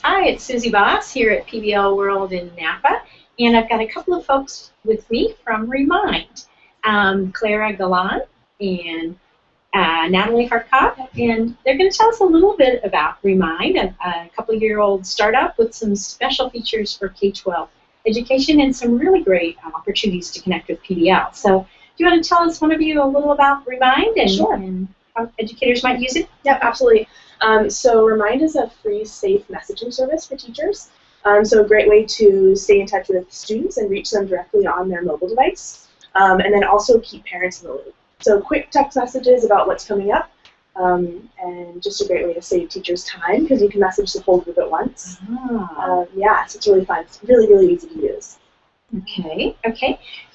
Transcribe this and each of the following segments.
Hi, it's Suzie Boss here at PBL World in Napa, and I've got a couple of folks with me from Remind, Clara Galan and Natalie Harkov, and they're going to tell us a little bit about Remind, a couple-year-old startup with some special features for K-12 education and some really great opportunities to connect with PBL. So do you want to tell us, one of you, a little about Remind and, Sure. and how educators might use it? Yep, absolutely. So Remind is a free, safe messaging service for teachers. So a great way to stay in touch with students and reach them directly on their mobile device. And then also keep parents in the loop. So quick text messages about what's coming up, and just a great way to save teachers time because you can message the whole group at once. Yeah, so it's really fun. It's really, really easy to use. Okay.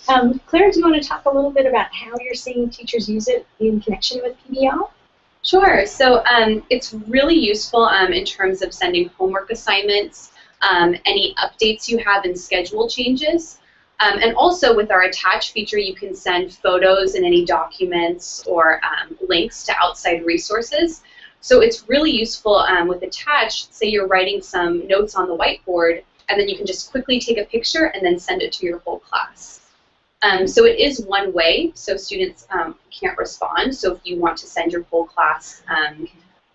Claire, do you want to talk a little bit about how you're seeing teachers use it in connection with PBL? Sure. So it's really useful in terms of sending homework assignments, any updates you have and schedule changes. And also with our attach feature, you can send photos and any documents or links to outside resources. So it's really useful with attach. Say you're writing some notes on the whiteboard, and then you can just quickly take a picture and then send it to your whole class. So it is one way, so students can't respond. So if you want to send your whole class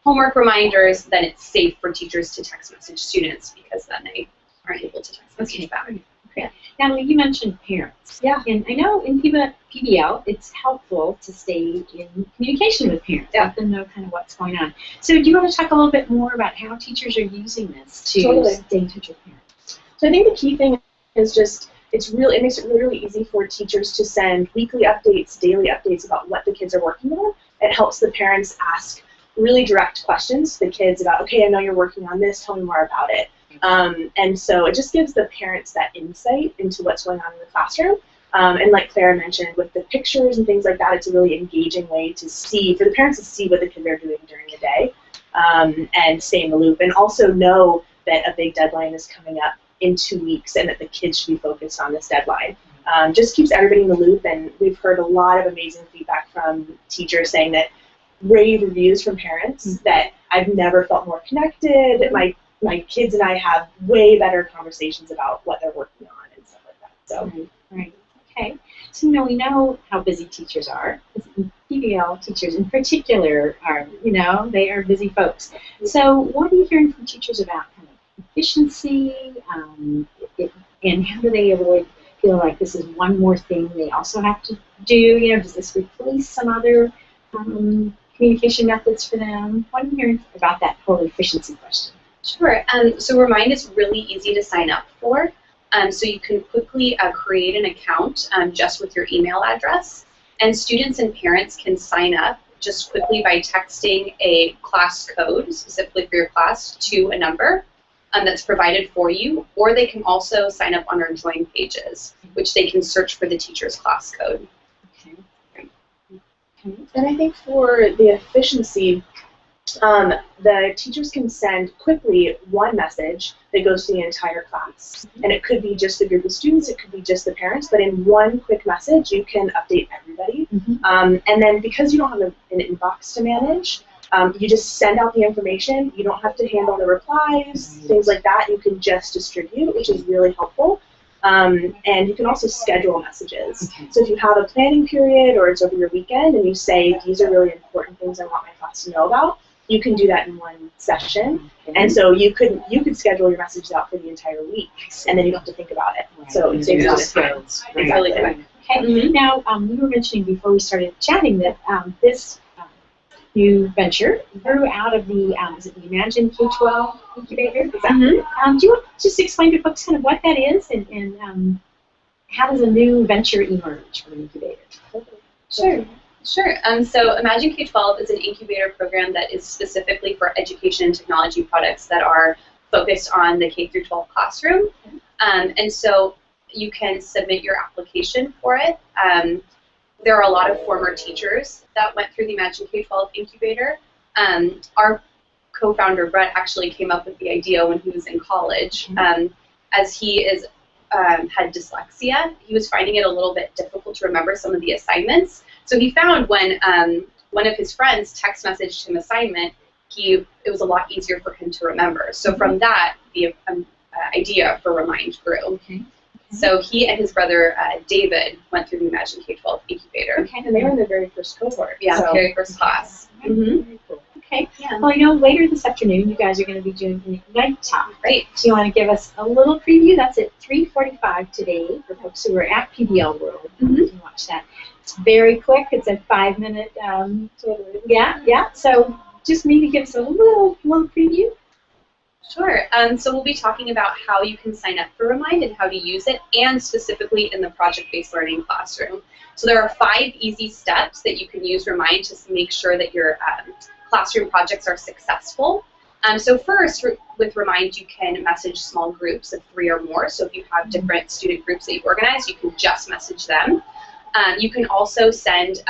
homework reminders, then it's safe for teachers to text message students because then they aren't able to text message back. Okay. Natalie, you mentioned parents. Yeah. And I know in PBL, it's helpful to stay in communication with parents, let them know kind of what's going on. So do you want to talk a little bit more about how teachers are using this to stay in touch with parents? So I think the key thing is just it makes it really, really easy for teachers to send weekly updates, daily updates about what the kids are working on. It helps the parents ask really direct questions to the kids about, okay, I know you're working on this, tell me more about it. And so it just gives the parents that insight into what's going on in the classroom. And like Clara mentioned, with the pictures and things like that, it's a really engaging way to see, for the parents to see what the kids are doing during the day and stay in the loop. And also know that a big deadline is coming up in 2 weeks and that the kids should be focused on this deadline. Just keeps everybody in the loop, and we've heard a lot of amazing feedback from teachers saying that rave reviews from parents that I've never felt more connected. My kids and I have way better conversations about what they're working on and stuff like that. So. Right. Okay. So we know how busy teachers are. PBL teachers in particular are, they are busy folks. So what are you hearing from teachers about kind of efficiency and how do they avoid feeling like this is one more thing they also have to do? Does this replace some other communication methods for them? What are you hearing about that whole efficiency question? Sure. So Remind is really easy to sign up for. So you can quickly create an account just with your email address. And students and parents can sign up just quickly by texting a class code specifically for your class to a number that's provided for you. Or they can also sign up on our join pages, which they can search for the teacher's class code. Okay. And I think for the efficiency, the teachers can send quickly one message that goes to the entire class. And it could be just the group of students, it could be just the parents, but in one quick message you can update everybody. And then because you don't have an inbox to manage, you just send out the information. You don't have to handle the replies, things like that. You can just distribute, which is really helpful. And you can also schedule messages. So if you have a planning period or it's over your weekend and you say, these are really important things I want my class to know about, you can do that in one session. And so you could schedule your messages out for the entire week, and then you don't have to think about it. So it saves you time. It's really good. Okay. Now, we were mentioning before we started chatting that this new venture grew out of the, is it the Imagine K-12 Incubator? Is that, do you want to just explain to folks kind of what that is and how does a new venture emerge from an incubator? Sure. So Imagine K-12 is an incubator program that is specifically for education and technology products that are focused on the K-12 classroom. And so you can submit your application for it. There are a lot of former teachers that went through the Imagine K-12 incubator. Our co-founder, Brett, actually came up with the idea when he was in college. As he had dyslexia, he was finding it a little bit difficult to remember some of the assignments. So he found when one of his friends text messaged him assignment, it was a lot easier for him to remember. So from that, the idea for Remind grew. Okay. So he and his brother David went through the Imagine K-12 Incubator. Okay, and they were in the very first cohort. Yeah, so. very first class. Very cool. Okay. Yeah. Well, I know later this afternoon you guys are going to be doing an Ignite Talk. Right. So you want to give us a little preview? That's at 3:45 today for folks who are at PBL World. You can watch that. It's very quick. It's a 5-minute. Yeah. So just maybe give us a little preview. Sure. So we'll be talking about how you can sign up for Remind and how to use it, and specifically in the project-based learning classroom. So there are 5 easy steps that you can use Remind to make sure that your classroom projects are successful. So first, with Remind, you can message small groups of 3 or more. So if you have different student groups that you organize, you can just message them. You can also send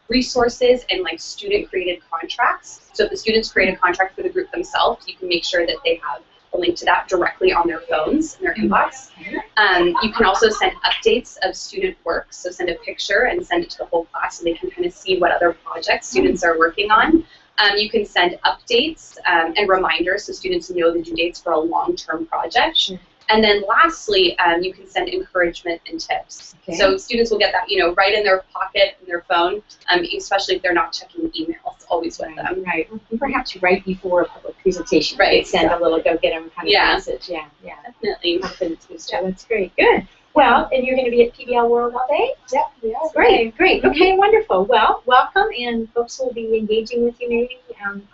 resources and like student-created contracts. So if the students create a contract for the group themselves, you can make sure that they have a link to that directly on their phones in their inbox. You can also send updates of student work. So send a picture and send it to the whole class so they can kind of see what other projects students are working on. You can send updates and reminders so students know the due dates for a long-term project. And then lastly, you can send encouragement and tips. Okay. So students will get that, right in their pocket, in their phone, especially if they're not checking emails, always with them. Right. Perhaps right before a public presentation. Right, You could send a little go-get-em kind of message. Yeah. Definitely. Confidence booster. That's great. Good. Well, and you're going to be at PBL World all day? Yep, we are. Great. Okay, wonderful. Well, welcome, and folks will be engaging with you maybe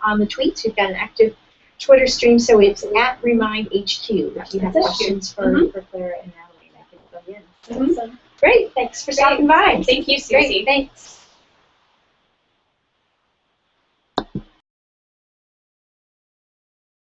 on the tweets. We've got an active Twitter stream, so it's at Remind HQ. If you have questions for Claire and Natalie, I can go in. Awesome. Great. Thanks for stopping by. Thank you, Suzie. Great. Thanks.